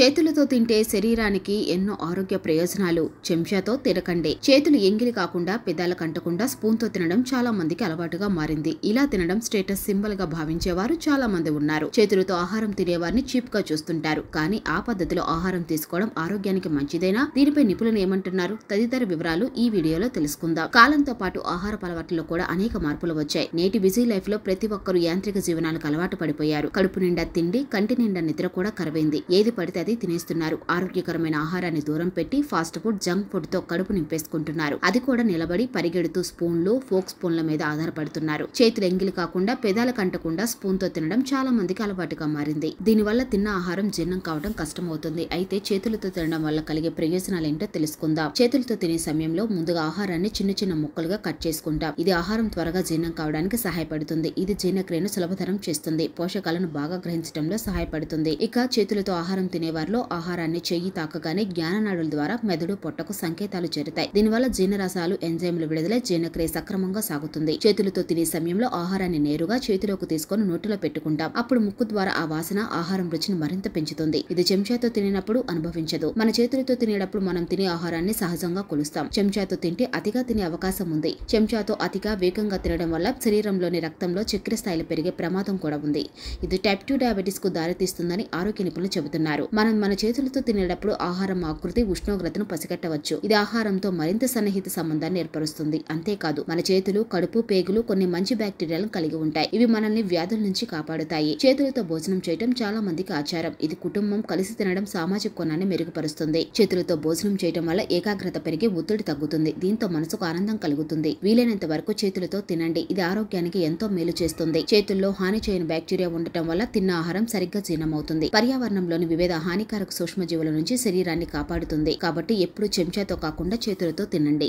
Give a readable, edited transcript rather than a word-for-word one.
చేతులతో తింటే శరీరానికి ఎన్నో ఆరోగ్య ప్రయోజనాలు. చెంచాతో తినకండి. చేతులు ఎంగిలి కాకుండా పెదాలకు అంటకుండా స్పూన్తో తినడం చాలా మందికి అలవాటుగా మారింది. ఇలా తినడం స్టేటస్ సింబల్ గా భావించేవారు చాలా మంది ఉన్నారు. చేతులతో ఆహారం తినేవారిని చీప్ గా చూస్తుంటారు. కానీ ఆ పద్ధతిలో ఆహారం తీసుకోవడం ఆరోగ్యానికి మంచిదేనా? దీనిపై నిపుణులు ఏమంటున్నారు? తదితర వివరాలు ఈ వీడియోలో తెలుసుకుందాం. కాలంతో పాటు ఆహార అలవాట్లలో కూడా అనేక మార్పులు వచ్చాయి. నేటి బిజీ లైఫ్ లో ప్రతి ఒక్కరూ యాంత్రిక జీవనాలకు అలవాటు పడిపోయారు. కడుపు నిండా తిండి, కంటి నిండా నిద్ర కూడా కరువైంది. ఏది పడితే అది తినేస్తున్నారు. ఆరోగ్యకరమైన ఆహారాన్ని దూరం పెట్టి ఫాస్ట్ ఫుడ్, జంక్ ఫుడ్ తో కడుపు నింపేసుకుంటున్నారు. అది కూడా నిలబడి పరిగెడుతూ స్పూన్లు, ఫోక్ స్పూన్ల మీద ఆధారపడుతున్నారు. చేతులు ఎంగిలి కాకుండా పెదాలకు అంటకుండా స్పూన్ తో తినడం చాలా మందికి అలవాటుగా మారింది. దీనివల్ల తిన్న ఆహారం జీర్ణం కావడం కష్టమవుతుంది. అయితే చేతులతో తినడం వల్ల కలిగే ప్రయోజనాలేంటో తెలుసుకుందాం. చేతులతో తినే సమయంలో ముందుగా ఆహారాన్ని చిన్న చిన్న ముక్కలుగా కట్ చేసుకుంటాం. ఇది ఆహారం త్వరగా జీర్ణం కావడానికి సహాయపడుతుంది. ఇది జీర్ణక్రియను సులభతరం చేస్తుంది. పోషకాలను బాగా గ్రహించడంలో సహాయపడుతుంది. ఇక చేతులతో ఆహారం తినేవారిలో ఆహారాన్ని చెయ్యి తాకగానే జ్ఞాననాడుల ద్వారా మెదడు, పొట్టకు సంకేతాలు చేరుతాయి. దీనివల్ల జీర్ణరసాలు, ఎంజైమ్లు విడుదలై జీర్ణక్రియ సక్రమంగా సాగుతుంది. చేతులతో తినే సమయంలో ఆహారాన్ని నేరుగా చేతిలోకి తీసుకొని నోటిలో పెట్టుకుంటాం. అప్పుడు ముక్కు ద్వారా ఆ వాసన ఆహారం రుచిని మరింత పెంచుతుంది. ఇది చెంచాతో తినేటప్పుడు అనుభవించదు. మన చేతులతో తినేటప్పుడు మనం తినే ఆహారాన్ని సహజంగా కొలుస్తాం. చెంచాతో తింటే అతిగా తినే అవకాశం ఉంది. చెంచాతో అతిగా వేగంగా తినడం వల్ల శరీరంలోని రక్తంలో చక్కెర స్థాయిలు పెరిగే ప్రమాదం కూడా ఉంది. ఇది టైప్ 2 డయాబెటీస్ కు దారితీస్తుందని ఆరోగ్య నిపుణులు చెబుతున్నారు. మనం మన చేతులతో తినేటప్పుడు ఆహారం ఆకృతి, ఉష్ణోగ్రతను పసిగట్టవచ్చు. ఇది ఆహారంతో మరింత సన్నిహిత సంబంధాన్ని ఏర్పరుస్తుంది. అంతేకాదు మన చేతులు, కడుపు, పేగులు కొన్ని మంచి బ్యాక్టీరియాలను కలిగి ఉంటాయి. ఇవి మనల్ని వ్యాధుల నుంచి కాపాడుతాయి. చేతులతో భోజనం చేయడం చాలా మందికి ఆచారం. ఇది కుటుంబం కలిసి తినడం సామాజిక కోణాన్ని మెరుగుపరుస్తుంది. చేతులతో భోజనం చేయడం వల్ల ఏకాగ్రత పెరిగి ఒత్తిడి తగ్గుతుంది. దీంతో మనసుకు ఆనందం కలుగుతుంది. వీలైనంత వరకు చేతులతో తినండి. ఇది ఆరోగ్యానికి ఎంతో మేలు చేస్తుంది. చేతుల్లో హాని చేయని బ్యాక్టీరియా ఉండటం వల్ల తిన్న ఆహారం సరిగ్గా జీర్ణమవుతుంది. పర్యావరణంలోని వివిధ హానికారక సూక్ష్మజీవుల నుంచి శరీరాన్ని కాపాడుతుంది. కాబట్టి ఎప్పుడూ చెంచాతో కాకుండా చేతులతో తినండి.